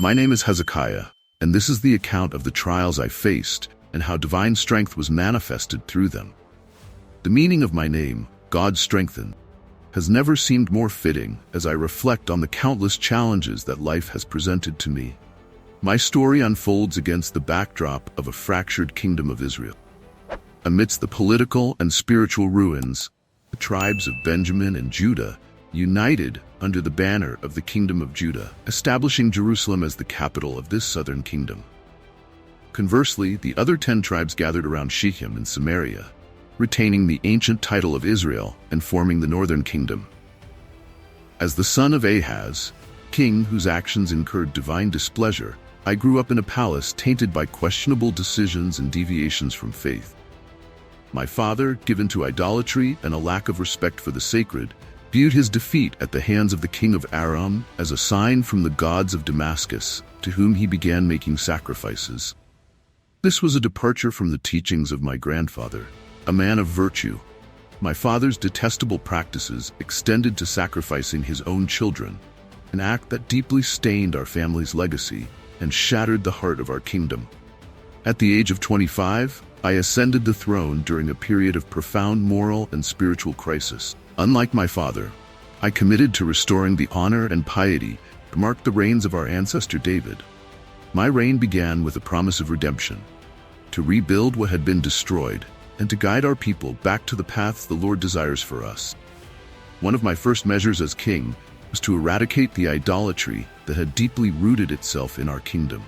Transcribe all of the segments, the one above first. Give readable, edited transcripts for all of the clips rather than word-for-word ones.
My name is Hezekiah, and this is the account of the trials I faced and how divine strength was manifested through them. The meaning of my name, God Strengthened, has never seemed more fitting as I reflect on the countless challenges that life has presented to me. My story unfolds against the backdrop of a fractured kingdom of Israel. Amidst the political and spiritual ruins, the tribes of Benjamin and Judah united under the banner of the Kingdom of Judah, establishing Jerusalem as the capital of this southern kingdom. Conversely, the other 10 tribes gathered around Shechem in Samaria, retaining the ancient title of Israel and forming the northern kingdom. As the son of Ahaz, king whose actions incurred divine displeasure, I grew up in a palace tainted by questionable decisions and deviations from faith. My father, given to idolatry and a lack of respect for the sacred, viewed his defeat at the hands of the king of Aram as a sign from the gods of Damascus, to whom he began making sacrifices. This was a departure from the teachings of my grandfather, a man of virtue. My father's detestable practices extended to sacrificing his own children, an act that deeply stained our family's legacy and shattered the heart of our kingdom. At the age of 25, I ascended the throne during a period of profound moral and spiritual crisis. Unlike my father, I committed to restoring the honor and piety that marked the reigns of our ancestor David. My reign began with a promise of redemption, to rebuild what had been destroyed, and to guide our people back to the paths the Lord desires for us. One of my first measures as king was to eradicate the idolatry that had deeply rooted itself in our kingdom.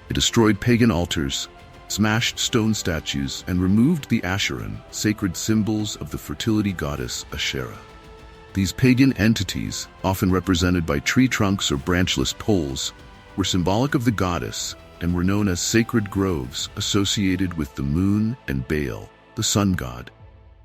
It destroyed pagan altars, smashed stone statues, and removed the Assyrian, sacred symbols of the fertility goddess Asherah. These pagan entities, often represented by tree trunks or branchless poles, were symbolic of the goddess and were known as sacred groves associated with the moon and Baal, the sun god.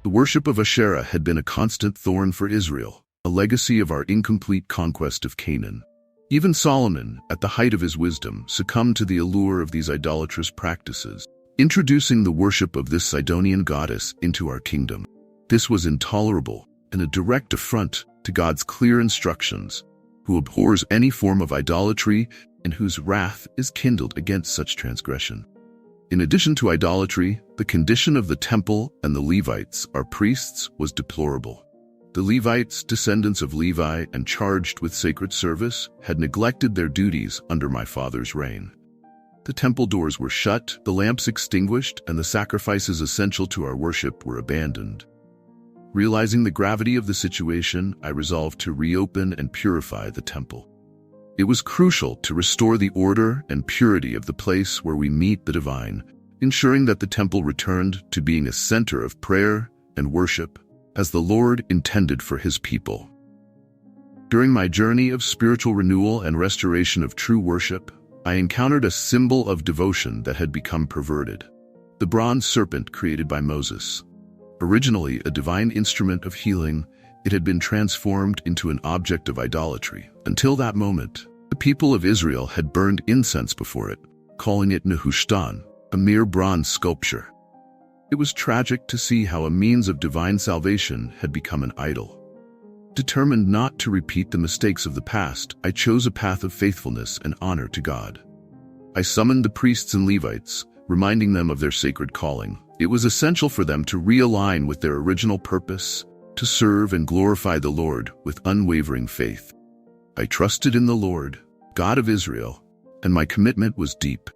The worship of Asherah had been a constant thorn for Israel, a legacy of our incomplete conquest of Canaan. Even Solomon, at the height of his wisdom, succumbed to the allure of these idolatrous practices, introducing the worship of this Sidonian goddess into our kingdom. This was intolerable and a direct affront to God's clear instructions, who abhors any form of idolatry and whose wrath is kindled against such transgression. In addition to idolatry, the condition of the temple and the Levites, our priests, was deplorable. The Levites, descendants of Levi and charged with sacred service, had neglected their duties under my father's reign. The temple doors were shut, the lamps extinguished, and the sacrifices essential to our worship were abandoned. Realizing the gravity of the situation, I resolved to reopen and purify the temple. It was crucial to restore the order and purity of the place where we meet the divine, ensuring that the temple returned to being a center of prayer and worship, as the Lord intended for his people. During my journey of spiritual renewal and restoration of true worship, I encountered a symbol of devotion that had become perverted: the bronze serpent created by Moses. Originally a divine instrument of healing, it had been transformed into an object of idolatry. Until that moment, the people of Israel had burned incense before it, calling it Nehushtan, a mere bronze sculpture. It was tragic to see how a means of divine salvation had become an idol. Determined not to repeat the mistakes of the past, I chose a path of faithfulness and honor to God. I summoned the priests and Levites, reminding them of their sacred calling. It was essential for them to realign with their original purpose, to serve and glorify the Lord with unwavering faith. I trusted in the Lord, God of Israel, and my commitment was deep.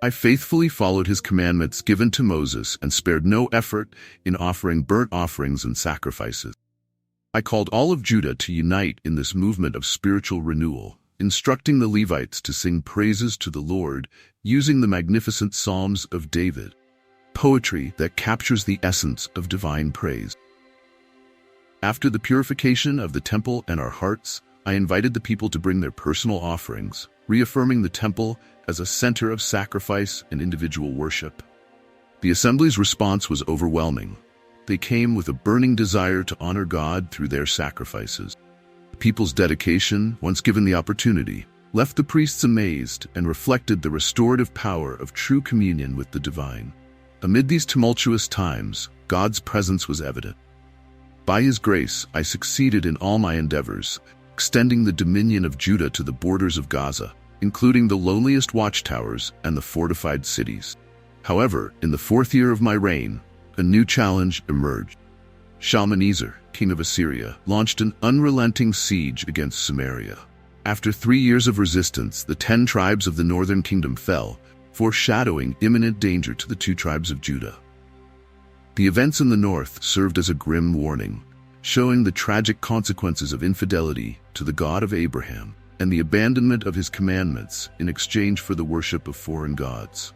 I faithfully followed his commandments given to Moses and spared no effort in offering burnt offerings and sacrifices. I called all of Judah to unite in this movement of spiritual renewal, instructing the Levites to sing praises to the Lord using the magnificent Psalms of David, poetry that captures the essence of divine praise. After the purification of the temple and our hearts, I invited the people to bring their personal offerings, reaffirming the temple as a center of sacrifice and individual worship. The assembly's response was overwhelming. They came with a burning desire to honor God through their sacrifices. The people's dedication, once given the opportunity, left the priests amazed and reflected the restorative power of true communion with the divine. Amid these tumultuous times, God's presence was evident. By his grace, I succeeded in all my endeavors, extending the dominion of Judah to the borders of Gaza, including the loneliest watchtowers and the fortified cities. However, in the 4th year of my reign, a new challenge emerged. Shalmaneser, king of Assyria, launched an unrelenting siege against Samaria. After 3 years of resistance, the 10 tribes of the northern kingdom fell, foreshadowing imminent danger to the 2 tribes of Judah. The events in the north served as a grim warning, showing the tragic consequences of infidelity to the God of Abraham and the abandonment of his commandments in exchange for the worship of foreign gods.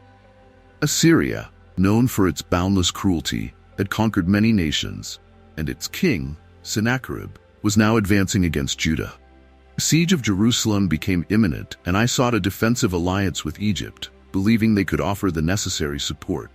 Assyria, known for its boundless cruelty, had conquered many nations, and its king, Sennacherib, was now advancing against Judah. The siege of Jerusalem became imminent, and I sought a defensive alliance with Egypt, believing they could offer the necessary support.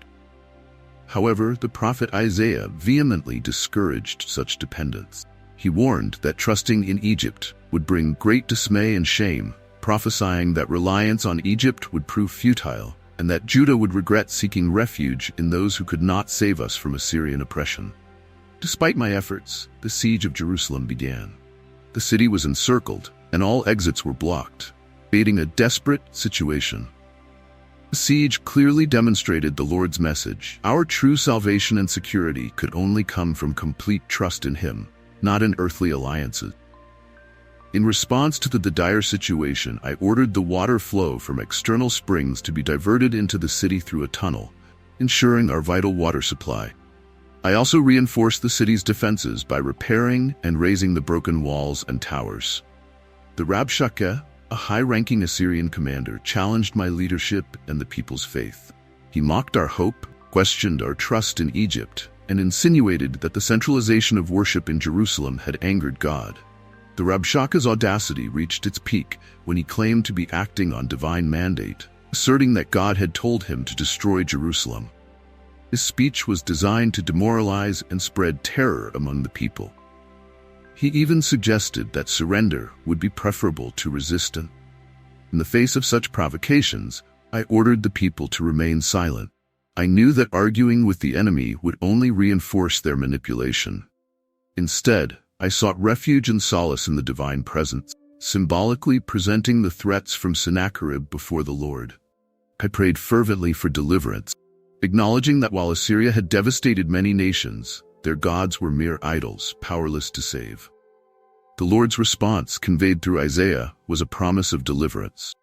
However, the prophet Isaiah vehemently discouraged such dependence. He warned that trusting in Egypt would bring great dismay and shame, prophesying that reliance on Egypt would prove futile, and that Judah would regret seeking refuge in those who could not save us from Assyrian oppression. Despite my efforts, the siege of Jerusalem began. The city was encircled, and all exits were blocked, creating a desperate situation. The siege clearly demonstrated the Lord's message. Our true salvation and security could only come from complete trust in Him, not in earthly alliances. In response to the dire situation, I ordered the water flow from external springs to be diverted into the city through a tunnel, ensuring our vital water supply. I also reinforced the city's defenses by repairing and raising the broken walls and towers. The Rabshakeh, a high-ranking Assyrian commander, challenged my leadership and the people's faith. He mocked our hope, questioned our trust in Egypt, and insinuated that the centralization of worship in Jerusalem had angered God. The Rabshakeh's audacity reached its peak when he claimed to be acting on divine mandate, asserting that God had told him to destroy Jerusalem. His speech was designed to demoralize and spread terror among the people. He even suggested that surrender would be preferable to resistance. In the face of such provocations, I ordered the people to remain silent. I knew that arguing with the enemy would only reinforce their manipulation. Instead, I sought refuge and solace in the divine presence, symbolically presenting the threats from Sennacherib before the Lord. I prayed fervently for deliverance, acknowledging that while Assyria had devastated many nations, their gods were mere idols, powerless to save. The Lord's response, conveyed through Isaiah, was a promise of deliverance.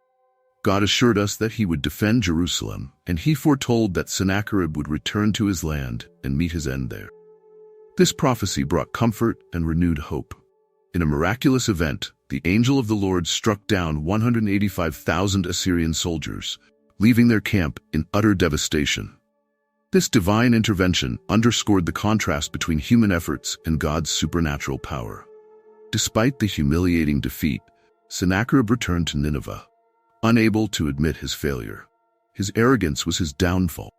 God assured us that He would defend Jerusalem, and He foretold that Sennacherib would return to his land and meet his end there. This prophecy brought comfort and renewed hope. In a miraculous event, the angel of the Lord struck down 185,000 Assyrian soldiers, leaving their camp in utter devastation. This divine intervention underscored the contrast between human efforts and God's supernatural power. Despite the humiliating defeat, Sennacherib returned to Nineveh, unable to admit his failure. His arrogance was his downfall.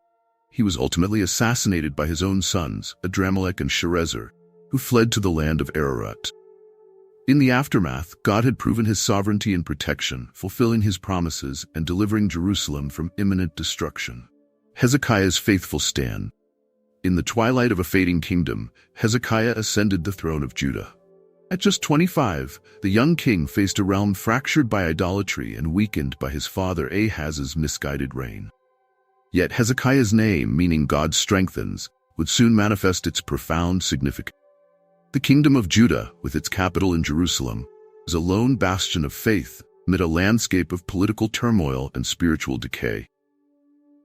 He was ultimately assassinated by his own sons, Adramelech and Sharezer, who fled to the land of Ararat. In the aftermath, God had proven His sovereignty and protection, fulfilling His promises and delivering Jerusalem from imminent destruction. Hezekiah's faithful stand. In the twilight of a fading kingdom, Hezekiah ascended the throne of Judah. At just 25, the young king faced a realm fractured by idolatry and weakened by his father Ahaz's misguided reign. Yet Hezekiah's name, meaning God strengthens, would soon manifest its profound significance. The kingdom of Judah, with its capital in Jerusalem, was a lone bastion of faith amid a landscape of political turmoil and spiritual decay.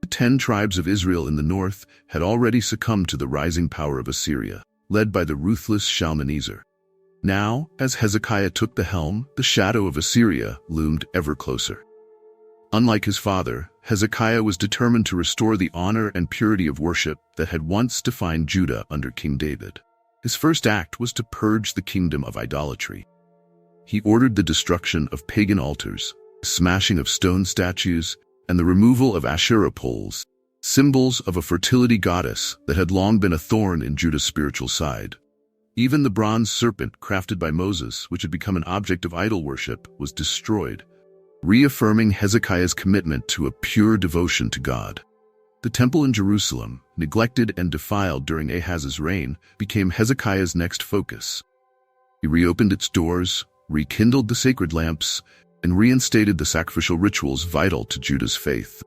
The 10 tribes of Israel in the north had already succumbed to the rising power of Assyria, led by the ruthless Shalmaneser. Now, as Hezekiah took the helm, the shadow of Assyria loomed ever closer. Unlike his father, Hezekiah was determined to restore the honor and purity of worship that had once defined Judah under King David. His first act was to purge the kingdom of idolatry. He ordered the destruction of pagan altars, the smashing of stone statues, and the removal of Asherah poles, symbols of a fertility goddess that had long been a thorn in Judah's spiritual side. Even the bronze serpent crafted by Moses, which had become an object of idol worship, was destroyed, reaffirming Hezekiah's commitment to a pure devotion to God. The temple in Jerusalem, neglected and defiled during Ahaz's reign, became Hezekiah's next focus. He reopened its doors, rekindled the sacred lamps, and reinstated the sacrificial rituals vital to Judah's faith.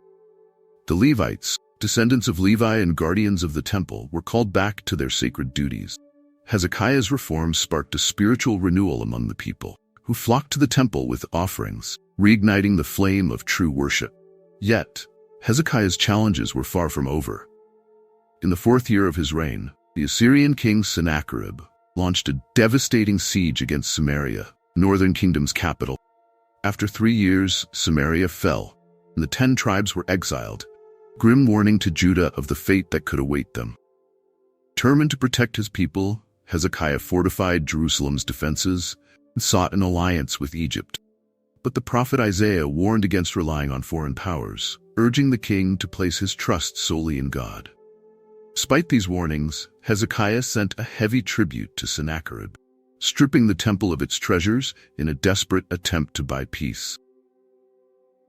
The Levites, descendants of Levi and guardians of the temple, were called back to their sacred duties. Hezekiah's reforms sparked a spiritual renewal among the people, who flocked to the temple with offerings, reigniting the flame of true worship. Yet, Hezekiah's challenges were far from over. In the 4th year of his reign, the Assyrian king Sennacherib launched a devastating siege against Samaria, the northern kingdom's capital. After 3 years, Samaria fell, and the 10 tribes were exiled, grim warning to Judah of the fate that could await them. Determined to protect his people, Hezekiah fortified Jerusalem's defenses and sought an alliance with Egypt. But the prophet Isaiah warned against relying on foreign powers, urging the king to place his trust solely in God. Despite these warnings, Hezekiah sent a heavy tribute to Sennacherib, stripping the temple of its treasures in a desperate attempt to buy peace.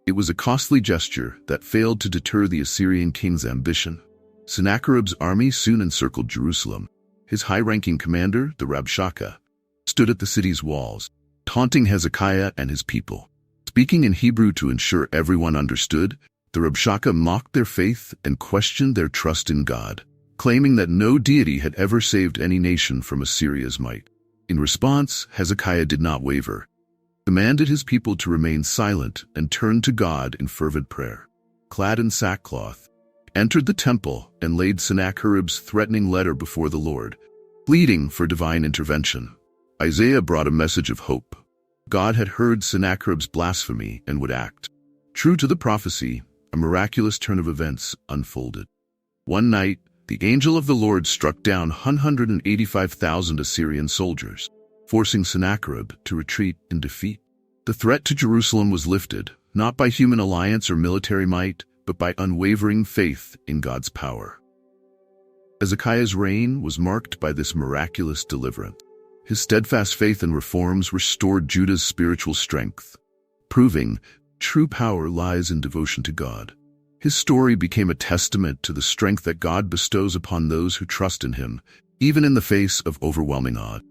It was a costly gesture that failed to deter the Assyrian king's ambition. Sennacherib's army soon encircled Jerusalem. His high-ranking commander, the Rabshakeh, stood at the city's walls, taunting Hezekiah and his people. Speaking in Hebrew to ensure everyone understood, the Rabshakeh mocked their faith and questioned their trust in God, claiming that no deity had ever saved any nation from Assyria's might. In response, Hezekiah did not waver, commanded his people to remain silent and turned to God in fervent prayer. Clad in sackcloth, entered the temple and laid Sennacherib's threatening letter before the Lord, pleading for divine intervention. Isaiah brought a message of hope. God had heard Sennacherib's blasphemy and would act. True to the prophecy, a miraculous turn of events unfolded. One night, the angel of the Lord struck down 185,000 Assyrian soldiers, forcing Sennacherib to retreat in defeat. The threat to Jerusalem was lifted, not by human alliance or military might, but by unwavering faith in God's power. Hezekiah's reign was marked by this miraculous deliverance. His steadfast faith and reforms restored Judah's spiritual strength, proving true power lies in devotion to God. His story became a testament to the strength that God bestows upon those who trust in Him, even in the face of overwhelming odds.